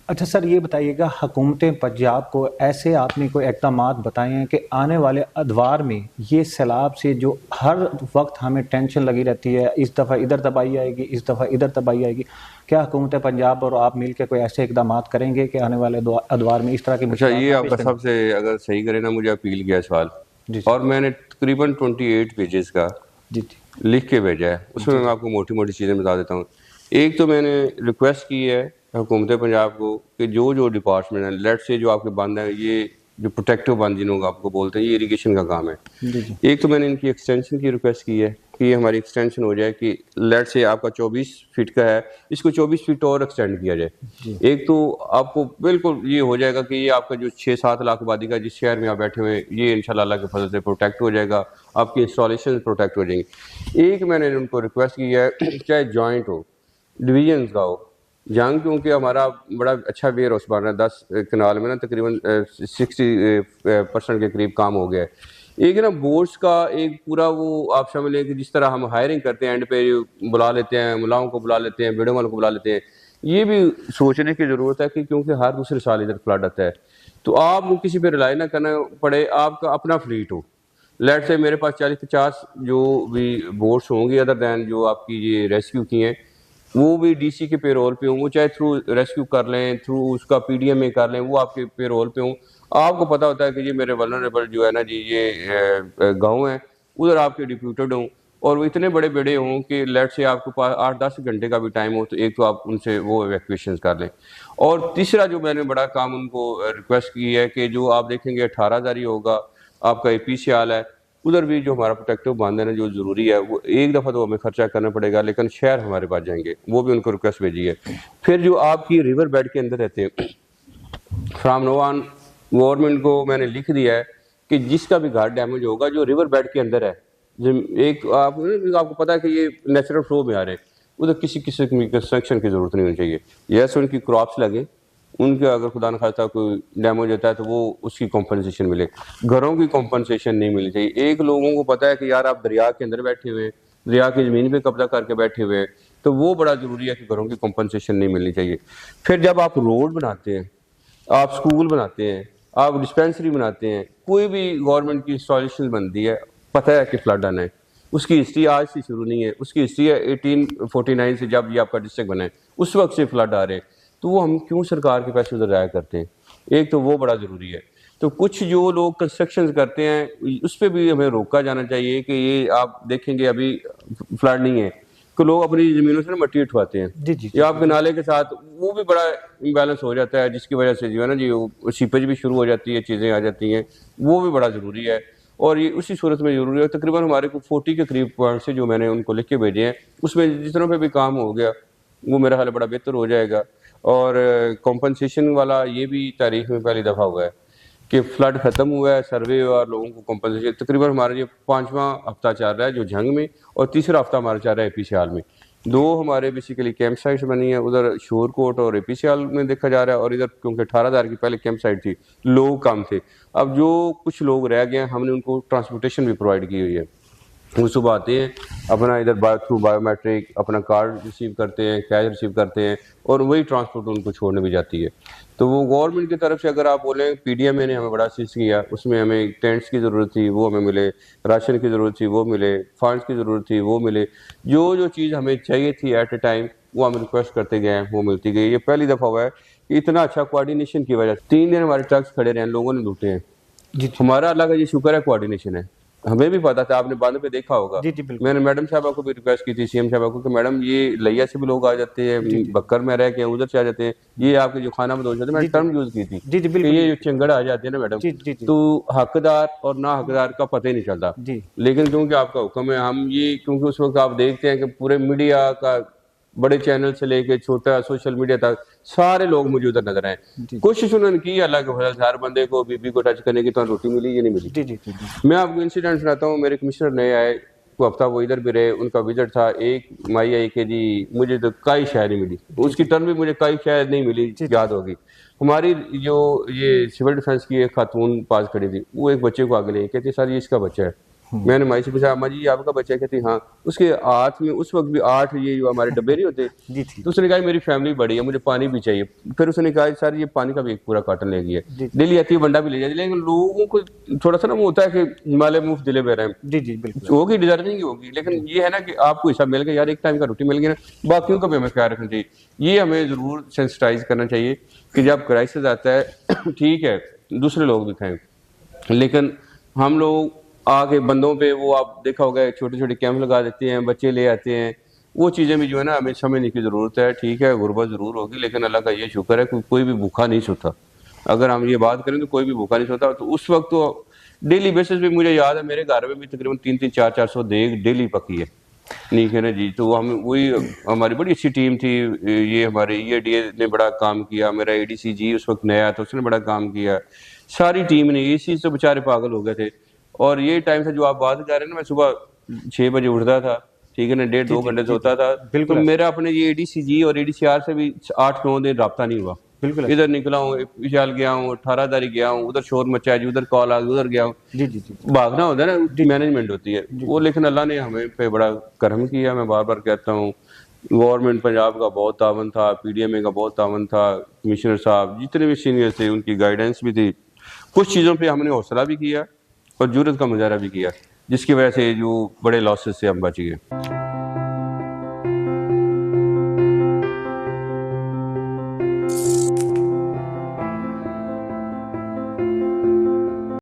अच्छा सर, ये बताइएगा, हुकूमतें पंजाब को ऐसे आपने कोई इक़दामात बताए हैं कि आने वाले अदवार में ये सैलाब से जो हर वक्त हमें टेंशन लगी रहती है, इस दफ़ा इधर तबाही आएगी, इस दफ़ा इधर तबाही आएगी, क्या हुकूमत पंजाब और आप मिल के कोई ऐसे इक़दामात करेंगे कि आने वाले अदवार में इस तरह की अच्छा, मुश्किलात ये ना पेश आपका करें? सबसे अगर सही करे ना, मुझे अपील किया सवाल, जी और मैंने तकरीबन 28 पेजेस का जी जी लिख के भेजा है। उसमें जी मैं आपको मोटी मोटी चीज़ें बता देता हूँ। एक तो मैंने रिक्वेस्ट की है हुकूमत पंजाब को कि जो जो डिपार्टमेंट है, लेट से जो आपके बंद है, ये जो प्रोटेक्टिव बंद जिन्हों को आपको बोलते हैं, ये इरिगेशन का काम है। जी जी एक तो मैंने इनकी एक्सटेंशन की रिक्वेस्ट की है कि ये हमारी एक्सटेंशन हो जाए, कि लेट से आपका 24 फीट का है, इसको 24 फीट और एक्सटेंड किया जाए। जी एक तो आपको बिल्कुल ये हो जाएगा कि ये आपका जो 6-7 लाख आबादी का जिस शहर में आप बैठे हुए हैं, ये इंशाल्लाह अल्लाह के फजल से प्रोटेक्ट हो जाएगा, आपकी इंस्टॉलेशन प्रोटेक्ट हो जाएंगी। एक मैंने उनको रिक्वेस्ट की है, चाहे जॉइंट हो, डिवीजन का हो, जंग, क्योंकि हमारा बड़ा अच्छा वेयर हाउस बन रहा है 10 कनाल में ना, तकरीबन 60% के करीब काम हो गया है। एक ना बोर्ड्स का एक पूरा वो आप समझ लें कि जिस तरह हम हायरिंग करते हैं, एंड पे बुला लेते हैं, मुलाओं को बुला लेते हैं, वीडियो वालों को बुला लेते हैं, ये भी सोचने की ज़रूरत है कि क्योंकि हर दूसरे साल इधर फ्लड आता है, तो आपको किसी पे रिलाई ना करना पड़े, आपका अपना फ्लीट हो। लेट से मेरे पास 40-50 जो भी बोट्स होंगी अदर दैन जो आपकी ये रेस्क्यू की हैं, वो भी डीसी के पेरोल पे हों, वो चाहे थ्रू रेस्क्यू कर लें, थ्रू उसका पीडीएम में कर लें, वो आपके पेरोल पे हों। आपको पता होता है कि ये मेरे वल्नरेबल जो है ना जी, ये गाँव हैं, उधर आपके डिप्यूटेड हों, और वो इतने बड़े बड़े हों कि लेट से आपके पास 8-10 घंटे का भी टाइम हो, तो एक तो आप उनसे वो इवैक्यूएशन कर लें। और तीसरा जो मैंने बड़ा काम उनको रिक्वेस्ट की है कि जो आप देखेंगे 18,000 ही होगा, आपका एपीसीआल है, उधर भी जो हमारा प्रोटेक्टिव बांध है ना, जो ज़रूरी है, वो एक दफ़ा तो हमें खर्चा करना पड़ेगा, लेकिन शहर हमारे पास जाएंगे, वो भी उनको रिक्वेस्ट भेजी है। फिर जो आपकी रिवर बेड के अंदर रहते हैं, फ्राम नो ऑन गवर्नमेंट को मैंने लिख दिया है कि जिसका भी घर डैमेज होगा जो रिवर बेड के अंदर है, एक आपको पता है कि ये नेचुरल फ्लो में आ रहे हैं, उधर किसी किस्म की कंस्ट्रक्शन की ज़रूरत नहीं होनी चाहिए। यस, उनकी क्रॉप्स लगे, उनके अगर खुदा न खास्ता कोई डैमेज होता है तो वो उसकी कॉम्पनसेशन मिले, घरों की कॉम्पनसेशन नहीं मिलनी चाहिए। एक लोगों को पता है कि यार आप दरिया के अंदर बैठे हुए हैं, दरिया की ज़मीन पे कब्जा करके बैठे हुए हैं, तो वो बड़ा ज़रूरी है कि घरों की कॉम्पनसेशन नहीं मिलनी चाहिए। फिर जब आप रोड बनाते हैं, आप स्कूल बनाते हैं, आप डिस्पेंसरी बनाते हैं, कोई भी गवर्नमेंट की इंस्टॉलेशन बनती है, पता है कि फ्लड आना है, उसकी हिस्ट्री आज से शुरू नहीं है, उसकी हिस्ट्री है 1849 से, जब ये आपका डिस्ट्रिक्ट बना है उस वक्त से फ्लड आ रहे हैं, तो वो हम क्यों सरकार के पैसे उधर जाया करते हैं? एक तो वो बड़ा ज़रूरी है। तो कुछ जो लोग कंस्ट्रक्शन करते हैं उस पर भी हमें रोका जाना चाहिए कि ये आप देखेंगे अभी फ्लड नहीं है, तो लोग अपनी ज़मीनों से ना मट्टी उठवाते हैं, जी जी या आपके नाले के साथ, वो भी बड़ा इम्बैलेंस हो जाता है, जिसकी वजह से जो है ना जी, वो सीपेज भी शुरू हो जाती है, चीज़ें आ जाती हैं, वो भी बड़ा ज़रूरी है। और ये उसी सूरत में ज़रूरी है। तकरीबन हमारे को 40 के करीब पॉइंट से जो मैंने उनको लिख के भेजे हैं, उसमें जितनों पे भी काम हो गया वो मेरा ख्याल बड़ा बेहतर हो जाएगा। और कॉम्पनसेशन वाला ये भी तारीख में पहली दफ़ा हुआ है कि फ्लड ख़त्म हुआ है, सर्वे हुआ, लोगों को कॉम्पनसेशन, तकरीबन हमारा ये 5वां हफ्ता चल रहा है जो जंग में, और तीसरा हफ्ता हमारा चल रहा है एपीसीआल में। दो हमारे बेसिकली कैंप साइट्स बनी है, उधर शोरकोट और एपीसीआल में देखा जा रहा है, और इधर क्योंकि 18,000 की पहले कैंप साइट थी, लोग कम थे, अब जो कुछ लोग रह गए हैं हमने उनको ट्रांसपोर्टेशन भी प्रोवाइड की हुई है। वो सुबह आते हैं, अपना इधर थ्रू बायोमेट्रिक अपना कार्ड रिसीव करते हैं, कैश रिसीव करते हैं, और वही ट्रांसपोर्ट उनको छोड़ने भी जाती है। तो वो गवर्नमेंट की तरफ से अगर आप बोलें, पीडीएम ने हमें बड़ा असिस्ट किया, उसमें हमें टेंट्स की ज़रूरत थी वो हमें मिले, राशन की ज़रूरत थी वो मिले, फंड्स की ज़रूरत थी वो मिले, जो चीज़ हमें चाहिए थी एट ए टाइम वो हम रिक्वेस्ट करते गए हैं, वो मिलती गई। ये पहली दफ़ा हुआ है कि इतना अच्छा कोऑर्डिनेशन की वजह से 3 दिन हमारे ट्रक्स खड़े रहे हैं, लोगों ने लूटे हैं। जी हमारा अल्लाह का ये शुक्र है कोऑर्डिनेशन है, हमें भी पता था, आपने बाद पे देखा होगा। जी जी बिल्कुल। मैंने मैडम साहबा को भी रिक्वेस्ट की थी, सीएम साहबा को, कि मैडम ये लैया से भी लोग आ जाते जी हैं, जी बक्कर में रह के उधर से आ जाते हैं, ये आपके जो खाना में हो जाते हैं, मैंने जी टर्म यूज की थी जी जी कि बिल्कुल। ये जो चिंगड़ आ जाते हैं ना मैडम, जी जी जी तो हकदार और ना हकदार का पता ही नहीं चलता। जी लेकिन क्योंकि आपका हुक्म है, हम ये क्योंकि उस वक्त आप देखते हैं कि पूरे मीडिया का, बड़े चैनल से लेके छोटा सोशल मीडिया तक सारे लोग मुझे उधर नजर आए। जी कोशिश उन्होंने की अल्लाह के फजल से, हर बंदे को बीबी को टच करने की तो रोटी मिली, ये नहीं मिली। जी जी जी मैं आपको इंसिडेंट सुनाता हूँ। मेरे कमिश्नर नए आए, को हफ्ता वो इधर भी रहे, उनका विजिट था, एक माई आई के जी मुझे तो कई शायद नहीं मिली, उसकी टर्न भी मुझे कई शायद नहीं मिली, याद होगी। हमारी जो ये सिविल डिफेंस की एक खातून पास खड़ी थी, वो एक बच्चे को आगे ले कहती सर ये इसका बच्चा है, मैंने माई से पूछा, अम्मा जी ये आपका बच्चा है? कहती हाँ। उसके हाथ में उस वक्त भी 8 ये जो हमारे डब्बे नहीं होते जी थी। तो उसने कहा मेरी फैमिली बड़ी है, मुझे पानी भी चाहिए। फिर उसने कहा सर ये पानी का भी एक पूरा कार्टन ले गया, डेली आती है बंडा भी ले जाती है। लेकिन लोगों को थोड़ा सा ना वो होता है कि हिमालय मुफ्त दिले बेर हैं, जी जी बिल्कुल। होगी डिजर्विंग होगी, लेकिन ये है ना कि आपको हिसाब मिल गया यार, एक टाइम का रोटी मिल गई ना, बाकियों का भी हमें ख्याल रखना चाहिए। ये हमें जरूर सेंसिटाइज करना चाहिए कि जब क्राइसिस आता है ठीक है दूसरे लोग भी खाएं, लेकिन हम लोग आके बंदों पे वो आप देखा होगा छोटे छोटे कैंप लगा देते हैं, बच्चे ले आते हैं, वो चीज़ें भी जो है ना हमें समझने की ज़रूरत है। ठीक है गुर्बत ज़रूर होगी, लेकिन अल्लाह का ये शुक्र है कि कोई भी भूखा नहीं सोता। अगर हम ये बात करें तो कोई भी भूखा नहीं सोता। तो उस वक्त तो डेली बेसिस पे मुझे याद है मेरे घर में भी तकरीबन 300-400 देग डेली पकी है, नहीं है ना जी। तो हम वही हमारी बड़ी अच्छी टीम थी। ये हमारे EADA ने बड़ा काम किया, मेरा ADCG उस वक्त नया था, उसने बड़ा काम किया, सारी टीम ने। इस चीज़ से बेचारे पागल हो गए थे। और ये टाइम था जो आप बात कर रहे हैं ना, मैं सुबह 6 बजे उठता था, ठीक है ना, 1.5-2 घंटे सोता था। तो मेरा अपने ये ADCG और ADCR से भी 8-9 दिन रब्ता नहीं हुआ। बिल्कुल इधर निकला हूँ, विशाल गया हूँ, 18 तारीख गया हूँ, उधर शोर मचा जी, उधर कॉल आ गई, उधर गया हूँ। जी जी जी भागना होता है ना, उसकी मैनेजमेंट होती है वो। लेकिन अल्लाह ने हमें पे बड़ा करम किया। मैं बार बार कहता हूँ गवर्नमेंट पंजाब का बहुत तावन था, PDMA का बहुत तावन था, कमिश्नर साहब जितने भी सीनियर थे उनकी गाइडेंस भी थी। कुछ चीज़ों पे हमने हौसला भी किया और जुर्रत का मुजाहरा भी किया, जिसकी वजह से जो बड़े लॉसेस से हम बच गए।